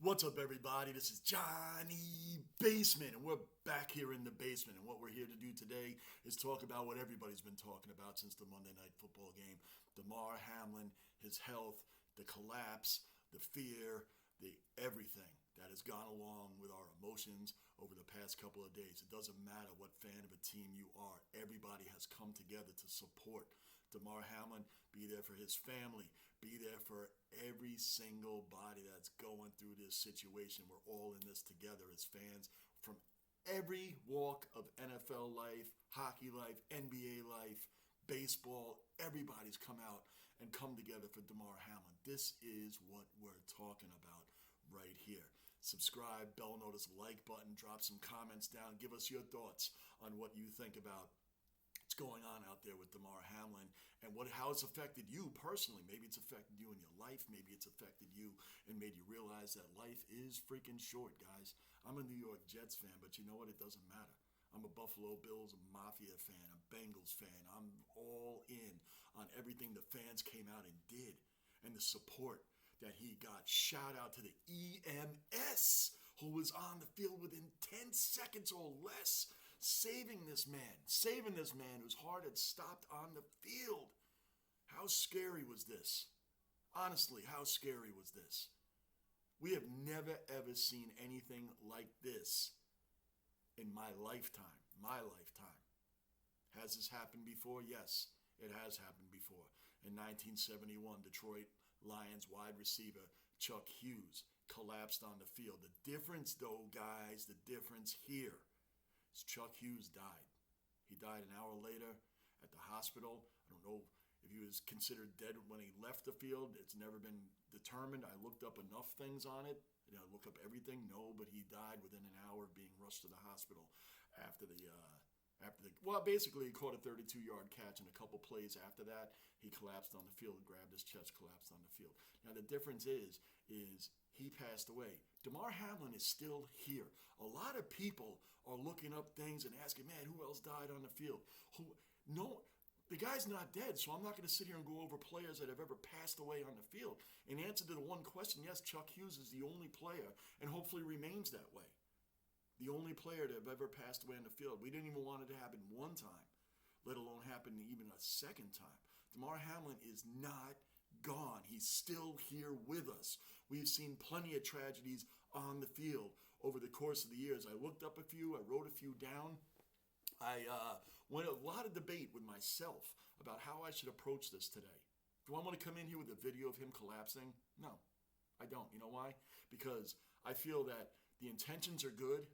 What's up, everybody? This is Johnny Basement, and we're back here in the basement. And what we're here to do today is talk about what everybody's been talking about since the Monday Night Football game. Damar Hamlin, his health, the collapse, the fear, the everything that has gone along with our emotions over the past couple of days. It doesn't matter what fan of a team you are. Everybody has come together to support Damar Hamlin, be there for his family, be there for every single body that's going through this situation. We're all in this together as fans from every walk of NFL life, hockey life, NBA life, baseball. Everybody's come out and come together for Damar Hamlin. This is what we're talking about right here. Subscribe, bell notice, like button, drop some comments down. Give us your thoughts on what you think about what's going on out there with Damar Hamlin and how it's affected you personally. Maybe it's affected you in your life. Maybe it's affected you and made you realize that life is freaking short, guys. I'm a New York Jets fan, but you know what? It doesn't matter. I'm a Buffalo Bills Mafia fan, a Bengals fan. I'm all in on everything the fans came out and did and the support that he got. Shout out to the EMS who was on the field within 10 seconds or less, saving this man whose heart had stopped on the field. How scary was this? Honestly, how scary was this? We have never ever seen anything like this in my lifetime. Has this happened before? Yes, it has happened before. In 1971, Detroit Lions wide receiver Chuck Hughes collapsed on the field. The difference, though, guys, the difference here is Chuck Hughes died. He died an hour later at the hospital. I don't know if he was considered dead when he left the field. It's never been determined. I looked up enough things on it. Look up everything. No, but he died within an hour of being rushed to the hospital after basically he caught a 32-yard catch, and a couple plays after that, he collapsed on the field, grabbed his chest, collapsed on the field. Now, the difference is he passed away. Damar Hamlin is still here. A lot of people are looking up things and asking, man, who else died on the field? No, the guy's not dead, so I'm not going to sit here and go over players that have ever passed away on the field. In answer to the one question, yes, Chuck Hughes is the only player, and hopefully remains that way. The only player to have ever passed away on the field. We didn't even want it to happen one time, let alone happen even a second time. Damar Hamlin is not gone. He's still here with us. We've seen plenty of tragedies on the field over the course of the years. I looked up a few. I wrote a few down. I went a lot of debate with myself about how I should approach this today. Do I want to come in here with a video of him collapsing? No, I don't. You know why? Because I feel that the intentions are good,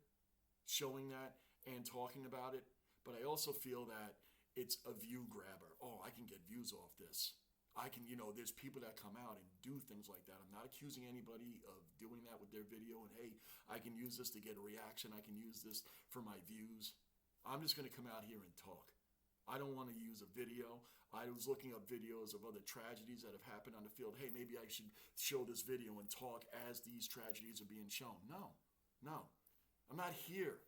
showing that and talking about it, but I also feel that it's a view grabber. Oh, I can get views off this. There's people that come out and do things like that. I'm not accusing anybody of doing that with their video and, hey, I can use this to get a reaction. I can use this for my views. I'm just going to come out here and talk. I don't want to use a video. I was looking up videos of other tragedies that have happened on the field. Hey, maybe I should show this video and talk as these tragedies are being shown. No. I'm not here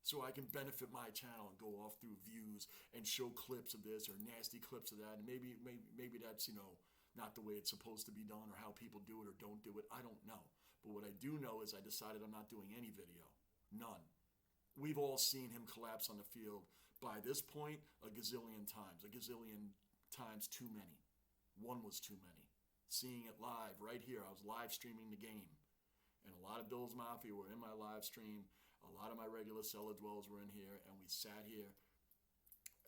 so I can benefit my channel and go off through views and show clips of this or nasty clips of that. And maybe that's, not the way it's supposed to be done or how people do it or don't do it. I don't know. But what I do know is I decided I'm not doing any video. None. We've all seen him collapse on the field by this point a gazillion times too many. One was too many. Seeing it live right here. I was live streaming the game. And a lot of Bills Mafia were in my live stream. A lot of my regular cellar dwellers were in here. And we sat here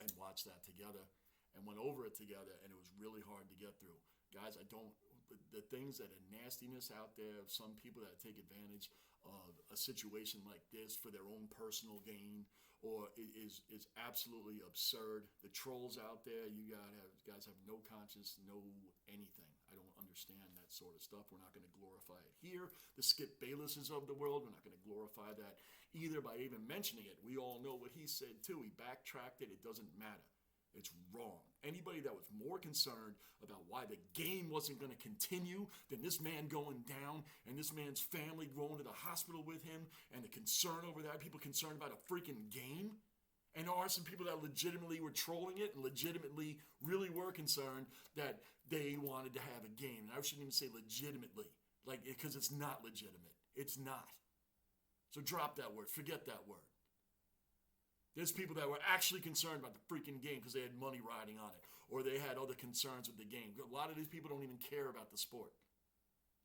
and watched that together and went over it together. And it was really hard to get through. Guys, the things that are nastiness out there of some people that take advantage of a situation like this for their own personal gain or is absolutely absurd. The trolls out there, you guys have no conscience, no anything. I don't understand that sort of stuff. We're not going to glorify it here. The Skip Baylesses of the world, we're not going to glorify that either by even mentioning it. We all know what he said too. He backtracked it. It doesn't matter. It's wrong. Anybody that was more concerned about why the game wasn't going to continue than this man going down and this man's family going to the hospital with him and the concern over that, people concerned about a freaking game. And there are some people that legitimately were trolling it and legitimately really were concerned that they wanted to have a game. And I shouldn't even say legitimately. Like, because it's not legitimate. It's not. So drop that word. Forget that word. There's people that were actually concerned about the freaking game because they had money riding on it, or they had other concerns with the game. A lot of these people don't even care about the sport.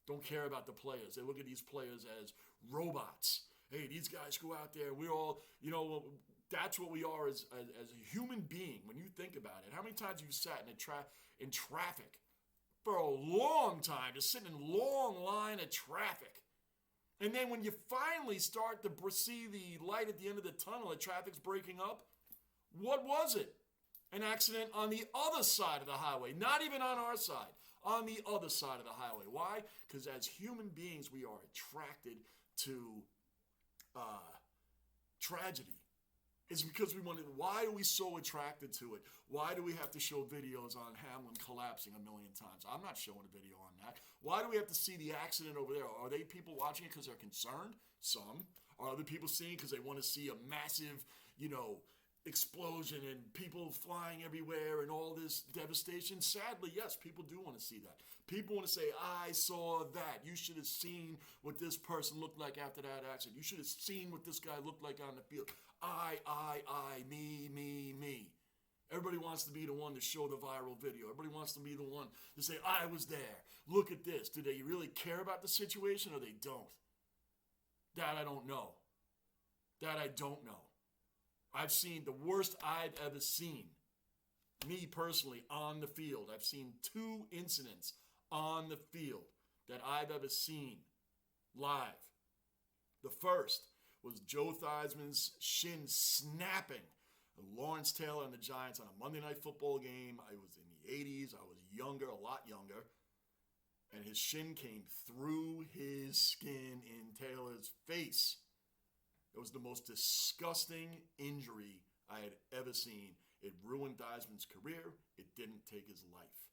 Don't care about the players. They look at these players as robots. Hey, these guys go out there. We're all, that's what we are as a human being. When you think about it, how many times you sat in traffic for a long time, just sitting in long line of traffic? And then when you finally start to see the light at the end of the tunnel, the traffic's breaking up, what was it? An accident on the other side of the highway, not even on our side, on the other side of the highway. Why? Because as human beings, we are attracted to tragedy. It's because why are we so attracted to it? Why do we have to show videos on Hamlin collapsing a million times? I'm not showing a video on that. Why do we have to see the accident over there? Are they people watching it because they're concerned? Some. Are other people seeing it because they want to see a massive, explosion and people flying everywhere and all this devastation? Sadly, yes, people do want to see that. People want to say, I saw that. You should have seen what this person looked like after that accident. You should have seen what this guy looked like on the field. I, me. Everybody wants to be the one to show the viral video. Everybody wants to be the one to say, I was there. Look at this. Do they really care about the situation or they don't? That I don't know. I've seen the worst I've ever seen. Me personally, on the field. I've seen 2 incidents on the field that I've ever seen live. The first was Joe Theismann's shin snapping. Lawrence Taylor and the Giants on a Monday Night Football game. I was in the 80s. I was younger, a lot younger. And his shin came through his skin in Taylor's face. It was the most disgusting injury I had ever seen. It ruined Theismann's career. It didn't take his life.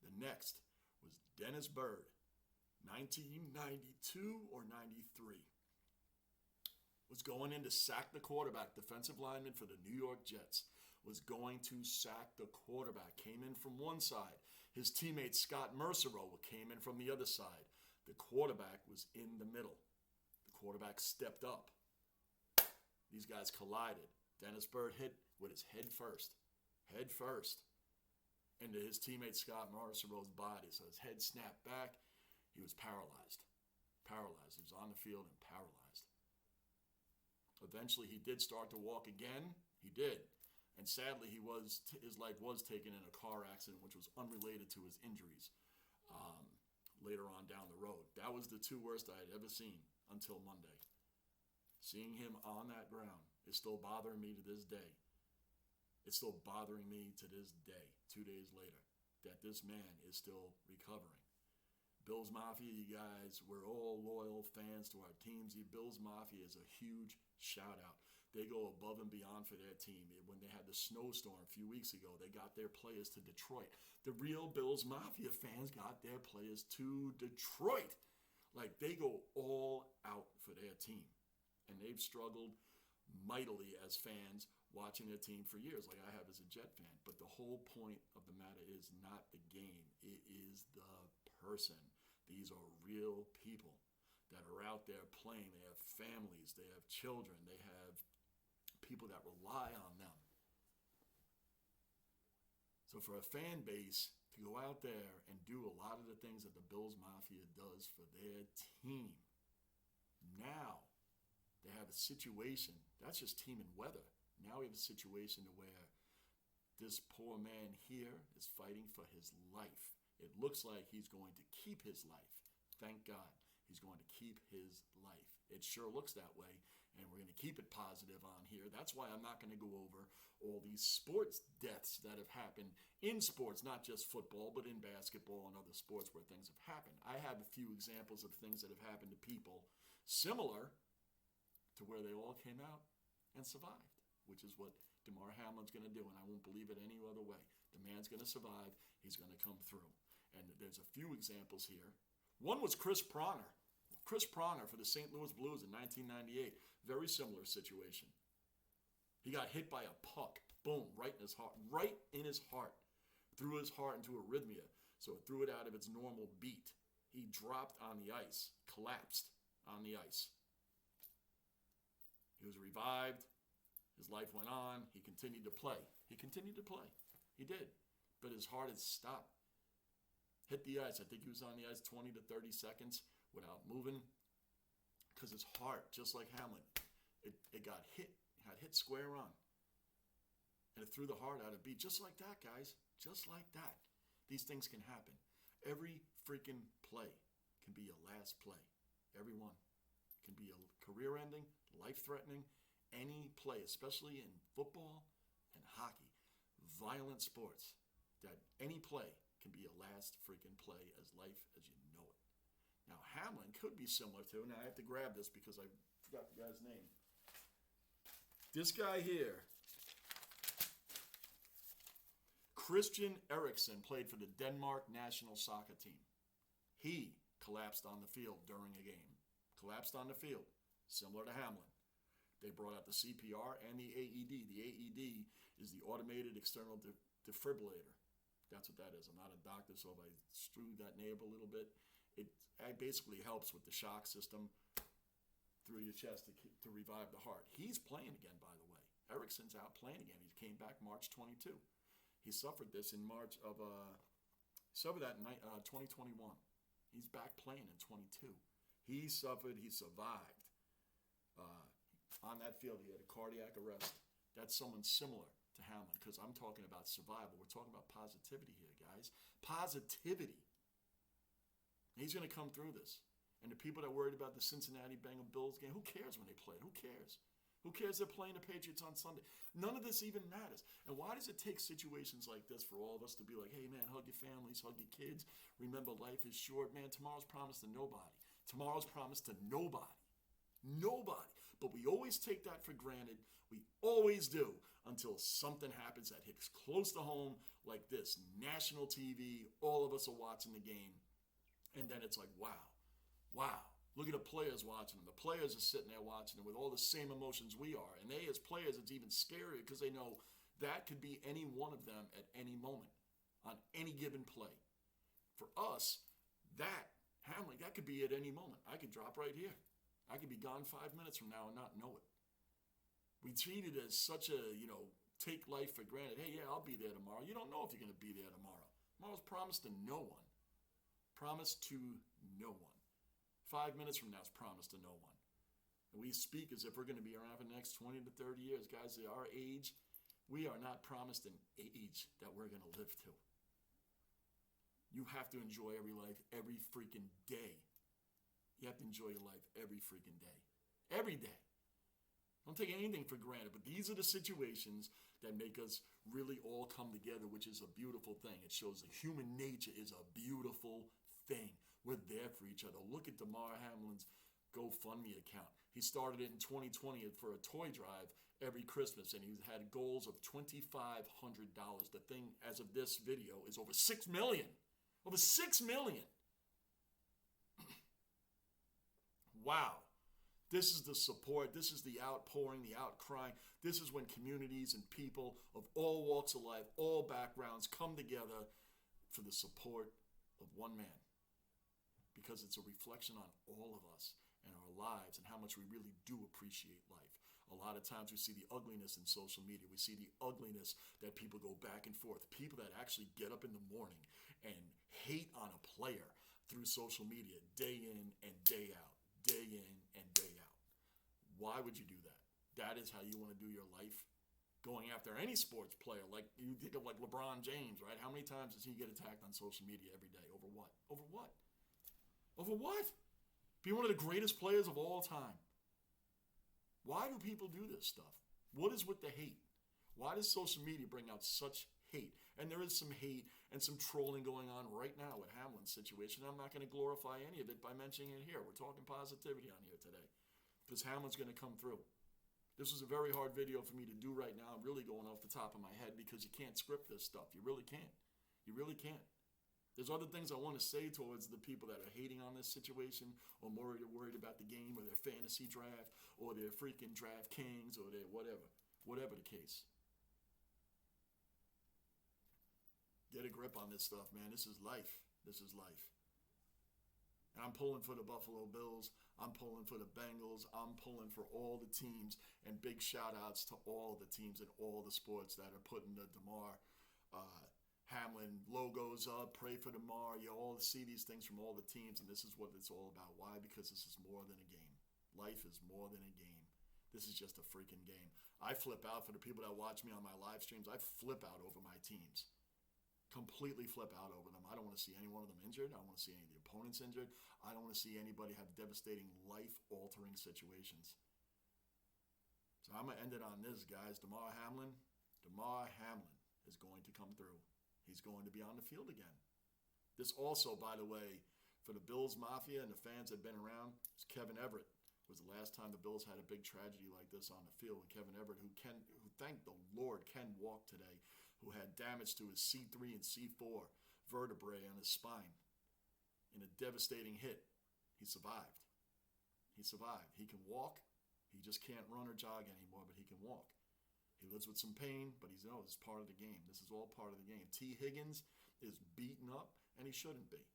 The next was Dennis Byrd, 1992 or 93. Was going in to sack the quarterback, defensive lineman for the New York Jets. Was going to sack the quarterback. Came in from one side. His teammate Scott Mercereau came in from the other side. The quarterback was in the middle. The quarterback stepped up. These guys collided. Dennis Byrd hit with his head first into his teammate Scott Mercereau's body. So his head snapped back. He was paralyzed. He was on the field and paralyzed. Eventually, he did start to walk again. He did. And sadly, his life was taken in a car accident, which was unrelated to his injuries later on down the road. That was the 2 worst I had ever seen until Monday. Seeing him on that ground is still bothering me to this day. It's still bothering me to this day, 2 days later, that this man is still recovering. Bills Mafia, you guys, we're all loyal fans to our teams. The Bills Mafia is a huge shout out. They go above and beyond for their team. When they had the snowstorm a few weeks ago, they got their players to Detroit. The real Bills Mafia fans got their players to Detroit. Like, they go all out for their team. And they've struggled mightily as fans watching their team for years, like I have as a Jet fan. But the whole point of the matter is not the game. It is the person. These are real people that are out there playing. They have families. They have children. They have people that rely on them. So for a fan base to go out there and do a lot of the things that the Bills Mafia does for their team, now they have a situation. That's just team and weather. Now we have a situation where this poor man here is fighting for his life. It looks like he's going to keep his life. Thank God. He's going to keep his life. It sure looks that way, and we're going to keep it positive on here. That's why I'm not going to go over all these sports deaths that have happened in sports, not just football, but in basketball and other sports where things have happened. I have a few examples of things that have happened to people similar to where they all came out and survived, which is what Damar Hamlin's going to do, and I won't believe it any other way. The man's going to survive. He's going to come through. And there's a few examples here. One was Chris Pronger. Chris Pronger for the St. Louis Blues in 1998. Very similar situation. He got hit by a puck. Boom, right in his heart. Right in his heart. Threw his heart into arrhythmia. So it threw it out of its normal beat. He dropped on the ice, collapsed on the ice. He was revived. His life went on. He continued to play. He did. But his heart had stopped. Hit the ice. I think he was on the ice 20 to 30 seconds without moving. Because his heart, just like Hamlin, it got hit. Had hit square on. And it threw the heart out of beat. Just like that, guys. Just like that. These things can happen. Every freaking play can be your last play. Every one. Can be a career-ending, life-threatening, any play, especially in football and hockey. Violent sports. That any play can be your last freaking play as life as you know it. Now, Hamlin could be similar to, now I have to grab this because I forgot the guy's name. This guy here, Christian Eriksen, played for the Denmark national soccer team. He collapsed on the field during a game. Collapsed on the field, similar to Hamlin. They brought out the CPR and the AED. The AED is the automated external defibrillator. That's what that is. I'm not a doctor, so if I screw that name a little bit, it basically helps with the shock system through your chest to revive the heart. He's playing again, by the way. Eriksen's out playing again. He came back March 22. He suffered this in March of 2021. He's back playing in 22. He suffered. He survived. On that field, he had a cardiac arrest. That's someone similar to Hamlin because I'm talking about survival. We're talking about positivity here, guys. Positivity. He's going to come through this. And the people that are worried about the Cincinnati Bengals game, who cares when they play? Who cares? Who cares they're playing the Patriots on Sunday? None of this even matters. And why does it take situations like this for all of us to be like, hey, man, hug your families, hug your kids. Remember, life is short. Man, tomorrow's promised to nobody. Tomorrow's promised to nobody. Nobody. But we always take that for granted. We always do until something happens that hits close to home like this. National TV, all of us are watching the game. And then it's like, wow. Look at the players watching them. The players are sitting there watching them with all the same emotions we are. And they, as players, it's even scarier because they know that could be any one of them at any moment on any given play. For us, Hamlin, that could be at any moment. I could drop right here. I could be gone 5 minutes from now and not know it. We treat it as such a, take life for granted. Hey, yeah, I'll be there tomorrow. You don't know if you're going to be there tomorrow. Tomorrow's promised to no one. Promised to no one. 5 minutes from now is promised to no one. And we speak as if we're going to be around for the next 20 to 30 years. Guys, at our age, we are not promised an age that we're going to live to. You have to enjoy every life every freaking day. You have to enjoy your life every freaking day. Every day. Don't take anything for granted, but these are the situations that make us really all come together, which is a beautiful thing. It shows that human nature is a beautiful thing. We're there for each other. Look at Damar Hamlin's GoFundMe account. He started it in 2020 for a toy drive every Christmas, and he's had goals of $2,500. The thing, as of this video, is over $6 million. Over $6 million. Wow. This is the support. This is the outpouring, the outcrying. This is when communities and people of all walks of life, all backgrounds come together for the support of one man. Because it's a reflection on all of us and our lives and how much we really do appreciate life. A lot of times we see the ugliness in social media. We see the ugliness that people go back and forth. People that actually get up in the morning and hate on a player through social media day in and day out. Day in and day out. Why would you do that? That is how you want to do your life? Going after any sports player, like you think of like LeBron James, right? How many times does he get attacked on social media every day? Over what? Over what? Over what? Be one of the greatest players of all time. Why do people do this stuff? What is with the hate? Why does social media bring out such hate? And there is some hate and some trolling going on right now with Hamlin's situation. I'm not going to glorify any of it by mentioning it here. We're talking positivity on here today because Hamlin's going to come through. This was a very hard video for me to do right now. I'm really going off the top of my head because you can't script this stuff. You really can't. You really can't. There's other things I want to say towards the people that are hating on this situation or more worried about the game or their fantasy draft or their freaking draft kings or their whatever the case. Get a grip on this stuff, man. This is life. This is life. And I'm pulling for the Buffalo Bills. I'm pulling for the Bengals. I'm pulling for all the teams. And big shout outs to all the teams in all the sports that are putting the Damar Hamlin logos up. Pray for Damar. You all see these things from all the teams, and this is what it's all about. Why? Because this is more than a game. Life is more than a game. This is just a freaking game. I flip out for the people that watch me on my live streams. I flip out over my teams. Completely flip out over them. I don't want to see any one of them injured. I don't want to see any of the opponents injured. I don't want to see anybody have devastating, life-altering situations. So I'm going to end it on this, guys. Damar Hamlin is going to come through. He's going to be on the field again. This also, by the way, for the Bills Mafia and the fans that have been around, is Kevin Everett. Was the last time the Bills had a big tragedy like this on the field. And Kevin Everett, who thank the Lord, can walk today, who had damage to his C3 and C4 vertebrae on his spine in a devastating hit. He survived. He survived. He can walk. He just can't run or jog anymore, but he can walk. He lives with some pain, but he's it's part of the game. This is all part of the game. T. Higgins is beaten up, and he shouldn't be.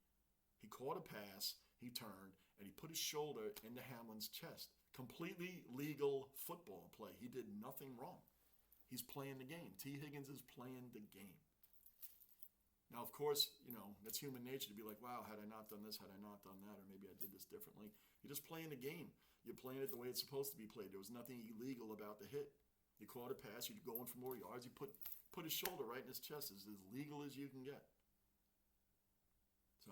He caught a pass, he turned, and he put his shoulder into Hamlin's chest. Completely legal football play. He did nothing wrong. He's playing the game. T. Higgins is playing the game. Now, of course, that's human nature to be like, wow, had I not done this, had I not done that, or maybe I did this differently. You're just playing the game. You're playing it the way it's supposed to be played. There was nothing illegal about the hit. You caught a pass, you're going for more yards, you put his shoulder right in his chest. It's as legal as you can get. So,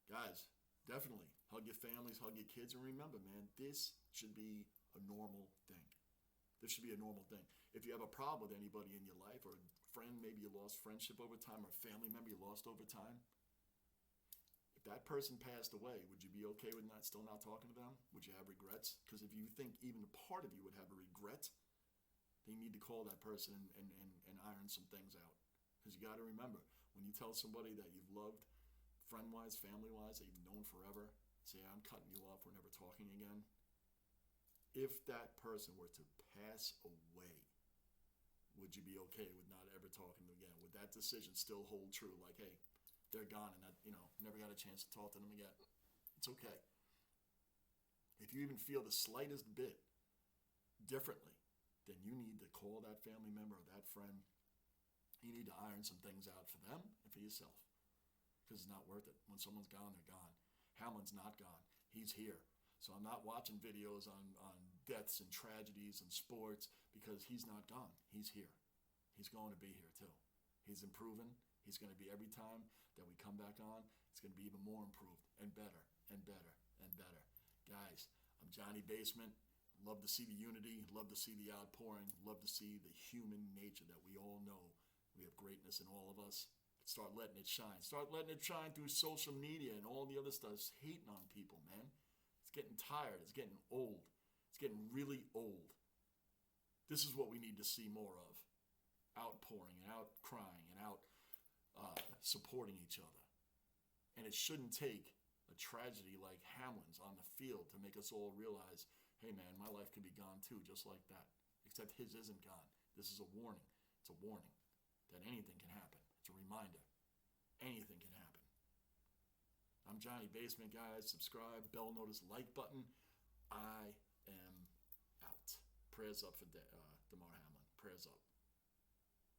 guys, definitely hug your families, hug your kids, and remember, man, this should be a normal thing. This should be a normal thing. If you have a problem with anybody in your life, or a friend, maybe you lost friendship over time, or a family member you lost over time, if that person passed away, would you be okay with still not talking to them? Would you have regrets? Because if you think even a part of you would have a regret, then you need to call that person and iron some things out. Because you got to remember, when you tell somebody that you've loved, friend-wise, family-wise, that you've known forever, say, I'm cutting you off, we're never talking again. If that person were to pass away, would you be okay with not ever talking to them again? Would that decision still hold true? Like, hey, they're gone, and never got a chance to talk to them again. It's okay. If you even feel the slightest bit differently, then you need to call that family member or that friend. You need to iron some things out for them and for yourself. Because it's not worth it. When someone's gone, they're gone. Hamlin's not gone. He's here. So I'm not watching videos on deaths and tragedies and sports because he's not gone. He's here. He's going to be here too. He's improving. He's going to be, every time that we come back on, it's going to be even more improved and better and better and better. Guys, I'm Johnny Basement. Love to see the unity, love to see the outpouring, love to see the human nature that we all know. We have greatness in all of us. Start letting it shine. Start letting it shine through social media and all the other stuff. It's hating on people, man. It's getting tired. It's getting old. It's getting really old. This is what we need to see more of. Outpouring and out crying and out supporting each other. And it shouldn't take a tragedy like Hamlin's on the field to make us all realize, hey man, my life could be gone too, just like that. Except his isn't gone. This is a warning. It's a warning that anything can happen. It's a reminder. Anything can happen. I'm Johnny Basement, guys. Subscribe, bell notice, like button. I am out. Prayers up for Damar Hamlin. Prayers up.